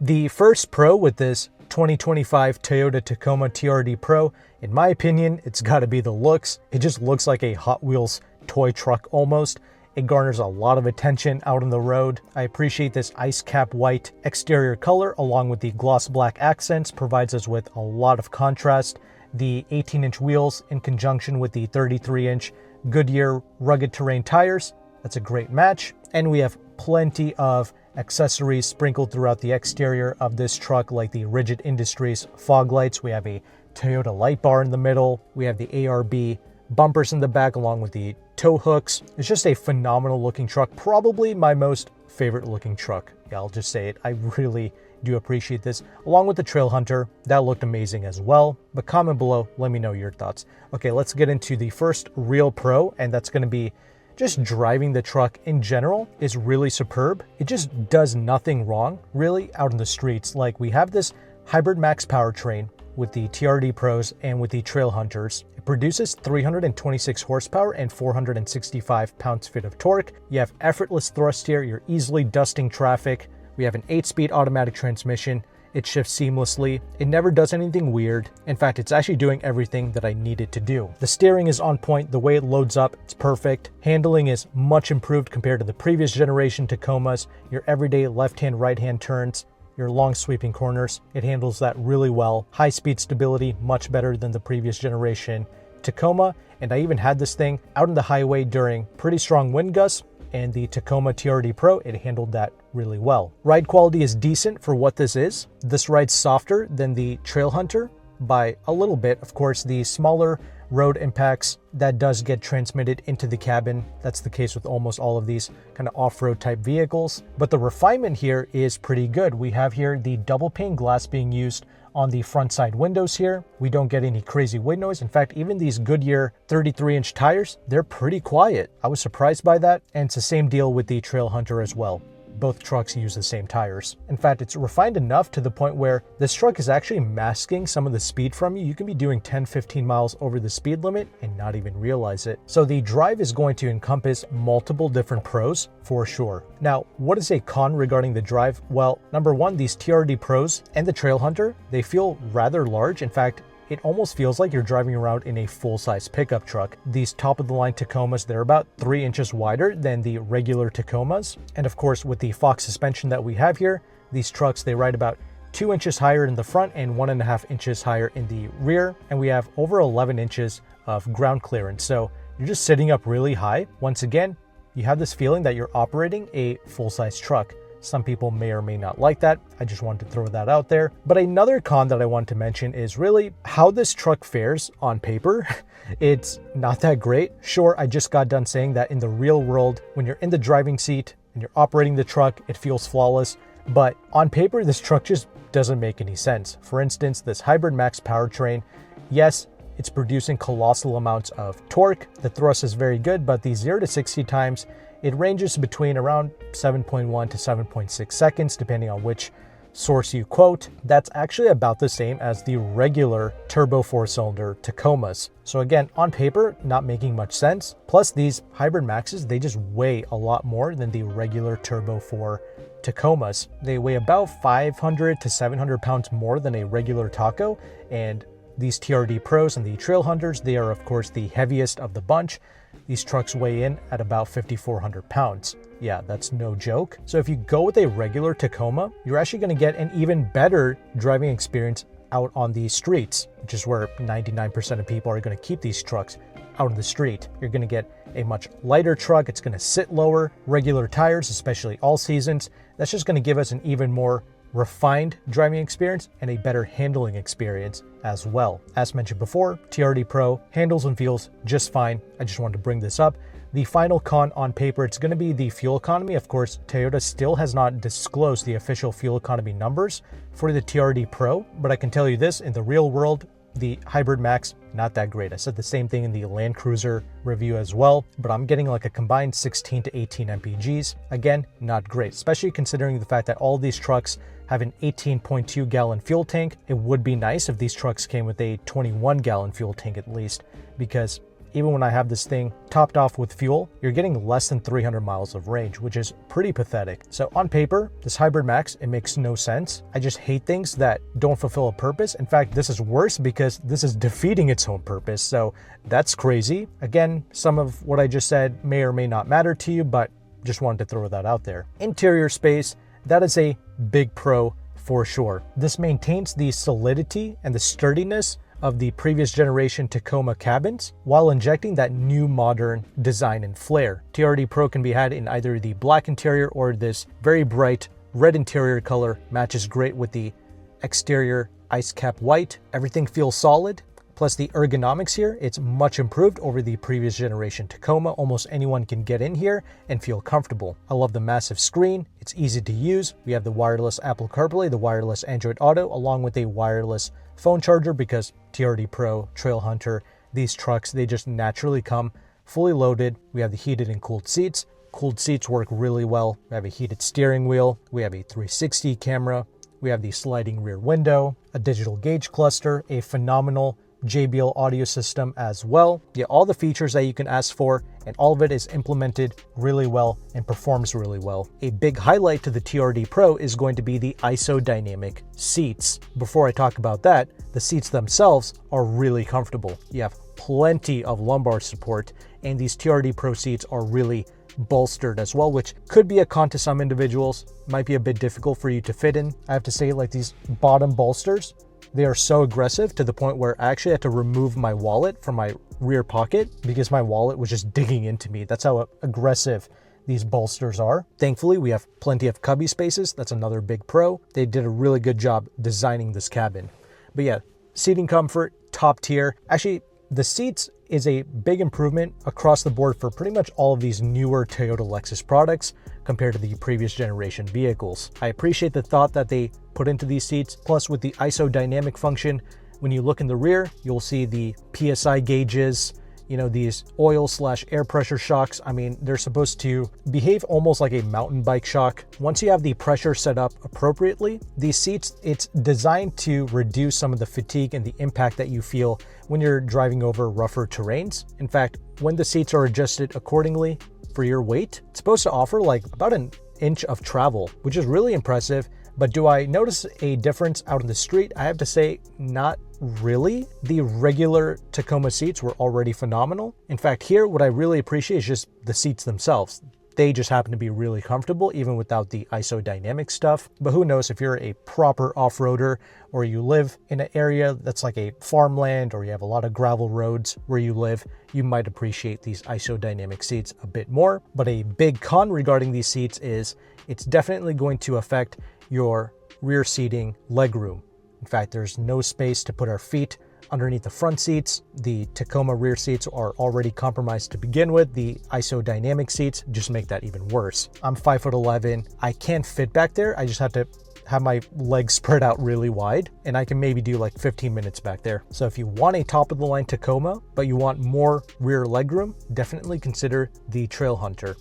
The first pro with this 2025 Toyota Tacoma TRD Pro, in my opinion, it's got to be the looks. It just looks like a Hot Wheels toy truck almost. It garners a lot of attention out on the road. I appreciate this ice cap white exterior color along with the gloss black accents provides us with a lot of contrast. The 18-inch wheels in conjunction with the 33-inch Goodyear rugged terrain tires, that's a great match. And we have plenty of accessories sprinkled throughout the exterior of this truck, like the Rigid Industries fog lights. We have a Toyota light bar in the middle. We have the ARB bumpers in the back along with the tow hooks. It's just a phenomenal looking truck, probably my most favorite looking truck. Yeah, I'll just say it. I really do appreciate this, along with the Trail Hunter. That looked amazing as well. But comment below, let me know your thoughts. Okay, let's get into the first real pro, and that's going to be just driving the truck in general is really superb. It just does nothing wrong, really, out in the streets. Like, we have this Hybrid Max powertrain with the TRD Pros and with the Trail Hunters. It produces 326 horsepower and 465 pounds-feet of torque. You have effortless thrust here. You're easily dusting traffic. We have an 8-speed automatic transmission. It shifts seamlessly. It never does anything weird. In fact, it's actually doing everything that I need it to do. The steering is on point. The way it loads up, it's perfect. Handling is much improved compared to the previous generation Tacomas. Your everyday left-hand, right-hand turns, your long sweeping corners, it handles that really well. High speed stability, much better than the previous generation Tacoma. And I even had this thing out on the highway during pretty strong wind gusts, and the Tacoma TRD Pro, it handled that really well. Ride quality is decent for what this is. This rides softer than the Trail Hunter by a little bit. Of course, the smaller road impacts, that does get transmitted into the cabin. That's the case with almost all of these kind of off-road type vehicles. But the refinement here is pretty good. We have here the double pane glass being used on the front side windows here. We don't get any crazy wind noise. In fact, even these Goodyear 33-inch tires, they're pretty quiet. I was surprised by that. And it's the same deal with the Trail Hunter as well. Both trucks use the same tires. In fact, it's refined enough to the point where this truck is actually masking some of the speed from you. You can be doing 10-15 miles over the speed limit and not even realize it. So the drive is going to encompass multiple different pros for sure. Now, what is a con regarding the drive? Well, number one, these TRD Pros and the Trail Hunter, they feel rather large. In fact, it almost feels like you're driving around in a full-size pickup truck. These top-of-the-line Tacomas, they're about 3 inches wider than the regular Tacomas. And of course, with the Fox suspension that we have here, these trucks, they ride about 2 inches higher in the front and 1.5 inches higher in the rear. And we have over 11 inches of ground clearance. So you're just sitting up really high. Once again, you have this feeling that you're operating a full-size truck. Some people may or may not like that. I just wanted to throw that out there. But another con that I want to mention is really how this truck fares on paper. It's not that great. Sure, I just got done saying that in the real world, when you're in the driving seat and you're operating the truck, it feels flawless. But on paper, this truck just doesn't make any sense. For instance, this Hybrid Max powertrain, yes, it's producing colossal amounts of torque. The thrust is very good, but the 0 to 60 times, it ranges between around 7.1 to 7.6 seconds, depending on which source you quote. That's actually about the same as the regular turbo 4-cylinder Tacomas. So again, on paper, not making much sense. Plus, these Hybrid Maxes, they just weigh a lot more than the regular turbo 4 Tacomas. They weigh about 500 to 700 pounds more than a regular Taco, and these TRD Pros and the Trail Hunters, they are of course the heaviest of the bunch. These trucks weigh in at about 5,400 pounds. Yeah, that's no joke. So if you go with a regular Tacoma, you're actually going to get an even better driving experience out on the streets, which is where 99% of people are going to keep these trucks out on the street. You're going to get a much lighter truck. It's going to sit lower, regular tires, especially all seasons. That's just going to give us an even more refined driving experience and a better handling experience as well. As mentioned before, TRD Pro handles and feels just fine. I just wanted to bring this up. The final con on paper, it's going to be the fuel economy. Of course, Toyota still has not disclosed the official fuel economy numbers for the TRD Pro, but I can tell you this, in the real world, the Hybrid Max, not that great. I said the same thing in the Land Cruiser review as well, but I'm getting like a combined 16 to 18 mpgs. Again, not great, especially considering the fact that all these trucks have an 18.2 gallon fuel tank. It would be nice if these trucks came with a 21 gallon fuel tank at least, because even when I have this thing topped off with fuel, you're getting less than 300 miles of range, which is pretty pathetic. So on paper, this Hybrid Max, it makes no sense. I just hate things that don't fulfill a purpose. In fact, this is worse because this is defeating its own purpose. So that's crazy. Again, some of what I just said may or may not matter to you, but just wanted to throw that out there. Interior space, that is a big pro for sure. This maintains the solidity and the sturdiness of the previous generation Tacoma cabins while injecting that new modern design and flair. TRD Pro can be had in either the black interior or this very bright red interior color. Matches great with the exterior ice cap white. Everything feels solid. Plus the ergonomics here, it's much improved over the previous generation Tacoma. Almost anyone can get in here and feel comfortable. I love the massive screen. It's easy to use. We have the wireless Apple CarPlay, the wireless Android Auto, along with a wireless phone charger because TRD Pro, Trail Hunter, these trucks, they just naturally come fully loaded. We have the heated and cooled seats. Cooled seats work really well. We have a heated steering wheel. We have a 360 camera. We have the sliding rear window, a digital gauge cluster, a phenomenal JBL audio system as well. Yeah, all the features that you can ask for, and all of it is implemented really well and performs really well. A big highlight to the TRD Pro is going to be the isodynamic seats. Before I talk about that, the seats themselves are really comfortable. You have plenty of lumbar support, and these TRD Pro seats are really bolstered as well, which could be a con to some individuals. Might be a bit difficult for you to fit in. I have to say, like, these bottom bolsters, they are so aggressive to the point where I actually had to remove my wallet from my rear pocket because my wallet was just digging into me. That's how aggressive these bolsters are. Thankfully, we have plenty of cubby spaces. That's another big pro. They did a really good job designing this cabin. But yeah, seating comfort, top tier. Actually, the seats is a big improvement across the board for pretty much all of these newer Toyota Lexus products compared to the previous generation vehicles. I appreciate the thought that they put into these seats. Plus, with the isodynamic function, when you look in the rear, you'll see the PSI gauges, you know, these oil/air pressure shocks. I mean, they're supposed to behave almost like a mountain bike shock. Once you have the pressure set up appropriately, these seats, it's designed to reduce some of the fatigue and the impact that you feel when you're driving over rougher terrains. In fact, when the seats are adjusted accordingly for your weight, it's supposed to offer like about an inch of travel, which is really impressive. But do I notice a difference out in the street? I have to say, not really. The regular Tacoma seats were already phenomenal. In fact, here, what I really appreciate is just the seats themselves. They just happen to be really comfortable, even without the isodynamic stuff. But who knows, if you're a proper off-roader or you live in an area that's like a farmland or you have a lot of gravel roads where you live, you might appreciate these isodynamic seats a bit more. But a big con regarding these seats is it's definitely going to affect your rear seating legroom. In fact, there's no space to put our feet underneath the front seats. The Tacoma rear seats are already compromised to begin with. The isodynamic seats just make that even worse. I'm 5'11". I can't fit back there. I just have to have my legs spread out really wide, and I can maybe do like 15 minutes back there. So if you want a top of the line Tacoma, but you want more rear legroom, definitely consider the Trail Hunter.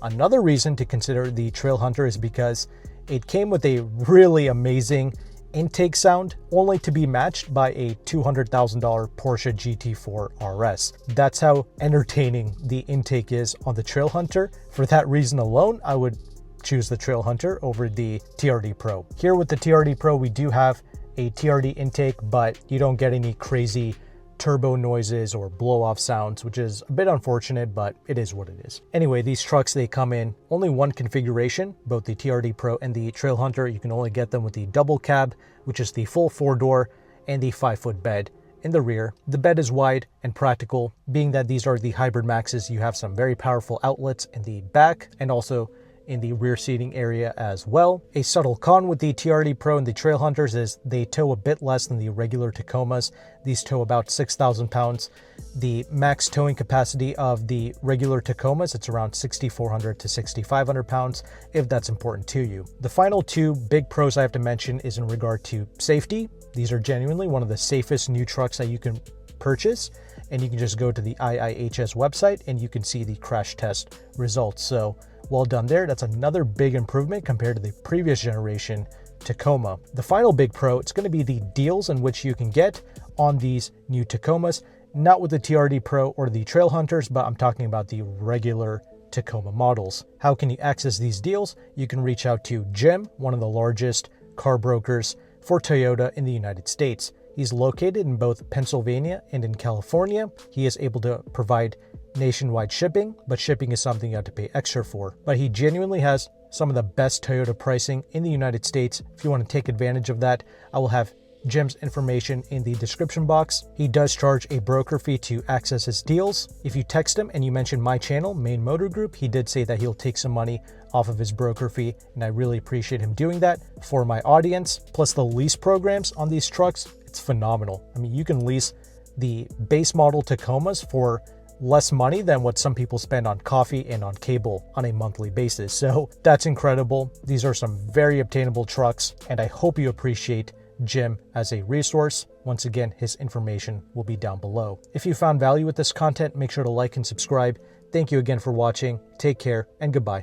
Another reason to consider the Trail Hunter is because it came with a really amazing intake sound, only to be matched by a $200,000 Porsche GT4 RS. That's how entertaining the intake is on the Trail Hunter. For that reason alone, I would choose the Trail Hunter over the TRD Pro. Here with the TRD Pro, we do have a TRD intake, but you don't get any crazy turbo noises or blow-off sounds, which is a bit unfortunate, but it is what it is. Anyway, these trucks, they come in only one configuration, both the TRD Pro and the Trail Hunter. You can only get them with the double cab, which is the full 4-door, and the 5-foot bed in the rear. The bed is wide and practical. Being that these are the Hybrid Maxes, you have some very powerful outlets in the back and also in the rear seating area as well. A subtle con with the TRD Pro and the Trail Hunters is they tow a bit less than the regular Tacomas. These tow about 6,000 pounds. The max towing capacity of the regular Tacomas, it's around 6,400 to 6,500 pounds, if that's important to you. The final two big pros I have to mention is in regard to safety. These are genuinely one of the safest new trucks that you can purchase, and you can just go to the IIHS website and you can see the crash test results. So well done there. That's another big improvement compared to the previous generation Tacoma. The final big pro, it's going to be the deals in which you can get on these new Tacomas. not with the TRD Pro or the Trail Hunters, but I'm talking about the regular Tacoma models. How can you access these deals? You can reach out to Jim, one of the largest car brokers for Toyota in the United States. He's located in both Pennsylvania and in California. He is able to provide nationwide shipping, but shipping is something you have to pay extra for. But he genuinely has some of the best Toyota pricing in the United States. If you want to take advantage of that, I will have Jim's information in the description box. He does charge a broker fee to access his deals. If you text him and you mention my channel, Meyn Motor Group, he did say that he'll take some money off of his broker fee, and I really appreciate him doing that for my audience. Plus the lease programs on these trucks, it's phenomenal. I mean, you can lease the base model Tacomas for less money than what some people spend on coffee and on cable on a monthly basis. So that's incredible. These are some very obtainable trucks, and I hope you appreciate Jim as a resource. Once again, his information will be down below. If you found value with this content, make sure to like and subscribe. Thank you again for watching. Take care and goodbye.